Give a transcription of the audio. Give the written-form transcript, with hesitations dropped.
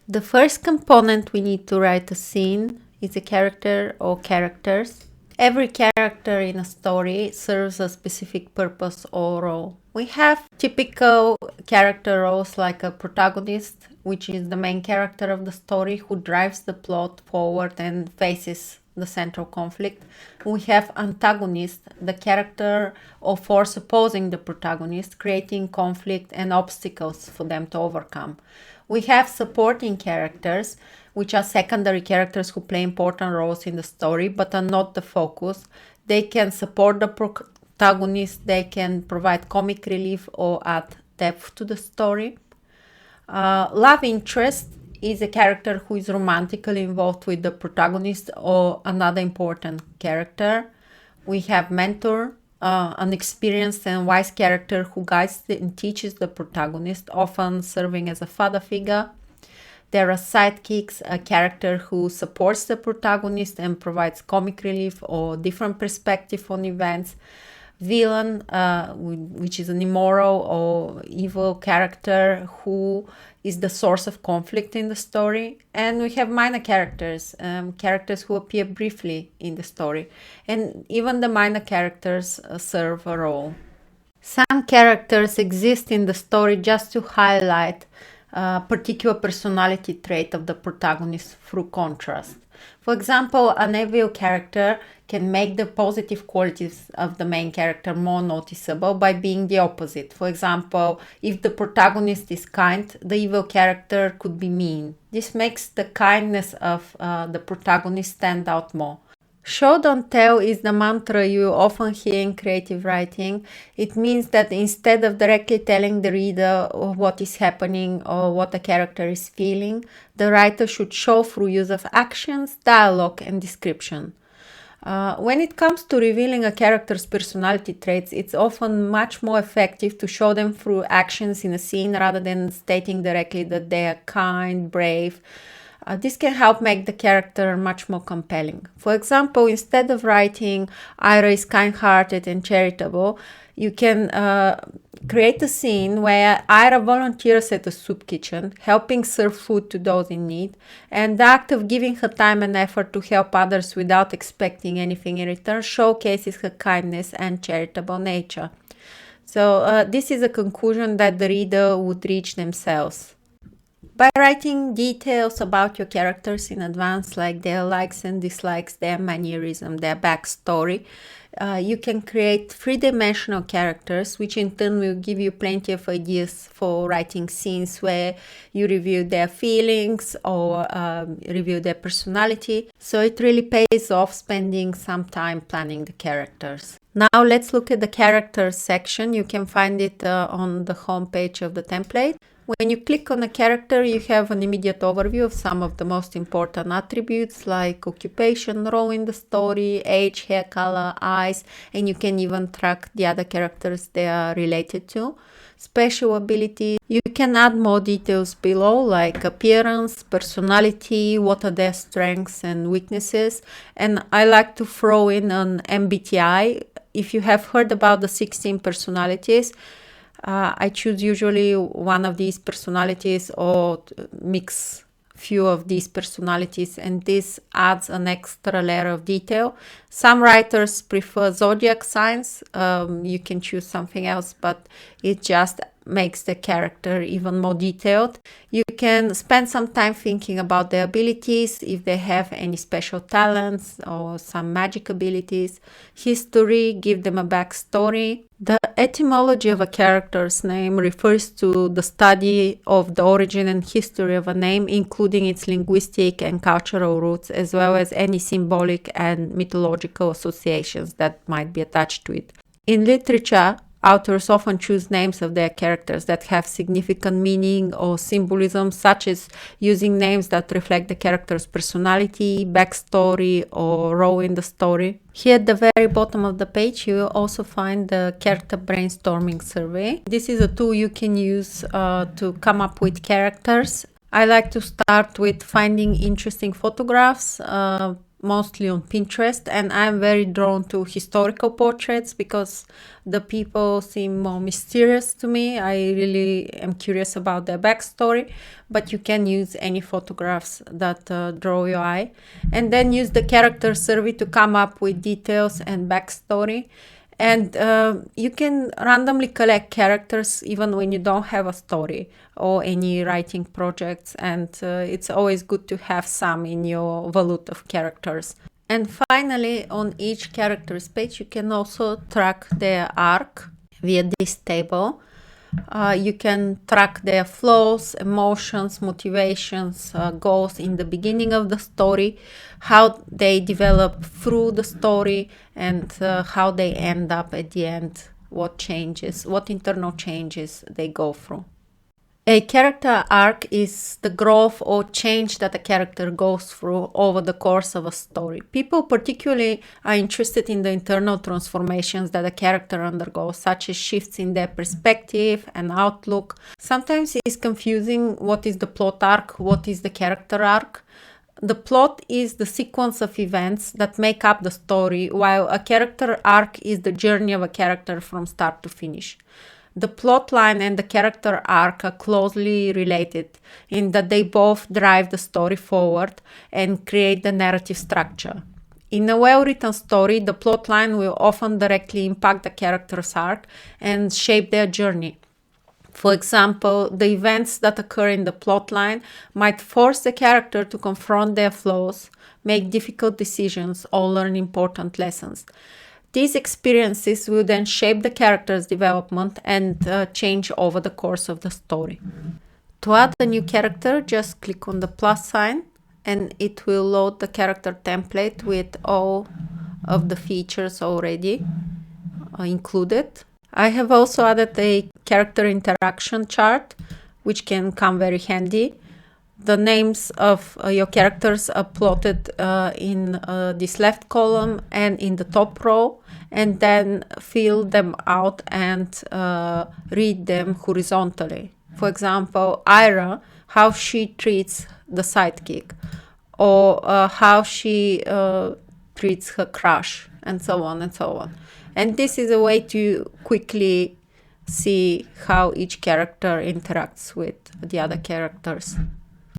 The first component we need to write a scene is a character or characters. Every character in a story serves a specific purpose or role. We have typical character roles like a protagonist, which is the main character of the story who drives the plot forward and faces the central conflict. We have antagonist, the character or force opposing the protagonist, creating conflict and obstacles for them to overcome. We have supporting characters, which are secondary characters who play important roles in the story but are not the focus. They can support the protagonist, they can provide comic relief or add depth to the story. Love interest is a character who is romantically involved with the protagonist or another important character. We have mentor, an experienced and wise character who guides and teaches the protagonist, often serving as a father figure. There are sidekicks, a character who supports the protagonist and provides comic relief or different perspective on events. Villain, which is an immoral or evil character who is the source of conflict in the story. And we have minor characters, characters who appear briefly in the story. And even the minor characters serve a role. Some characters exist in the story just to highlight a particular personality trait of the protagonist through contrast. For example, an evil character can make the positive qualities of the main character more noticeable by being the opposite. For example, if the protagonist is kind, the evil character could be mean. This makes the kindness of the protagonist stand out more. Show don't tell is the mantra you often hear in creative writing. It means that instead of directly telling the reader what is happening or what a character is feeling, the writer should show through use of actions, dialogue, and description. When it comes to revealing a character's personality traits, it's often much more effective to show them through actions in a scene rather than stating directly that they are kind, brave. This can help make the character much more compelling. For example, instead of writing Ira is kind-hearted and charitable, you can create a scene where Ira volunteers at a soup kitchen, helping serve food to those in need, and the act of giving her time and effort to help others without expecting anything in return showcases her kindness and charitable nature. So this is a conclusion that the reader would reach themselves. By writing details about your characters in advance, like their likes and dislikes, their mannerism, their backstory, you can create three-dimensional characters, which in turn will give you plenty of ideas for writing scenes where you review their feelings or review their personality. So it really pays off spending some time planning the characters. Now let's look at the characters section. You can find it on the home page of the template. When you click on a character, you have an immediate overview of some of the most important attributes like occupation, role in the story, age, hair color, eyes, and you can even track the other characters they are related to. Special abilities. You can add more details below like appearance, personality, what are their strengths and weaknesses. And I like to throw in an MBTI. If you have heard about the 16 personalities, I choose usually one of these personalities or mix few of these personalities, and this adds an extra layer of detail. Some writers prefer zodiac signs. You can choose something else, but it just makes the character even more detailed. You can spend some time thinking about their abilities, if they have any special talents or some magic abilities. History, give them a backstory. The etymology of a character's name refers to the study of the origin and history of a name, including its linguistic and cultural roots, as well as any symbolic and mythological associations that might be attached to it. In literature, authors often choose names of their characters that have significant meaning or symbolism, such as using names that reflect the character's personality, backstory, or role in the story. Here at the very bottom of the page, you will also find the character brainstorming survey. This is a tool you can use to come up with characters. I like to start with finding interesting photographs, mostly on Pinterest, and I'm very drawn to historical portraits because the people seem more mysterious to me. I really am curious about their backstory, but you can use any photographs that draw your eye, and then use the character survey to come up with details and backstory. And you can randomly collect characters even when you don't have a story or any writing projects. And it's always good to have some in your volute of characters. And finally, on each character's page, you can also track their arc via this table. You can track their flows, emotions, motivations, goals in the beginning of the story, how they develop through the story, and how they end up at the end, what changes, what internal changes they go through. A character arc is the growth or change that a character goes through over the course of a story. People particularly are interested in the internal transformations that a character undergoes, such as shifts in their perspective and outlook. Sometimes it's confusing what is the plot arc, what is the character arc. The plot is the sequence of events that make up the story, while a character arc is the journey of a character from start to finish. The plot line and the character arc are closely related in that they both drive the story forward and create the narrative structure. In a well-written story, the plot line will often directly impact the character's arc and shape their journey. For example, the events that occur in the plot line might force the character to confront their flaws, make difficult decisions, or learn important lessons. These experiences will then shape the character's development and change over the course of the story. To add a new character, just click on the plus sign and it will load the character template with all of the features already included. I have also added a character interaction chart, which can come very handy. The names of your characters are plotted in this left column and in the top row, and then fill them out and read them horizontally. For example, Ira, how she treats the sidekick, or how she treats her crush, and so on and so on. And this is a way to quickly see how each character interacts with the other characters.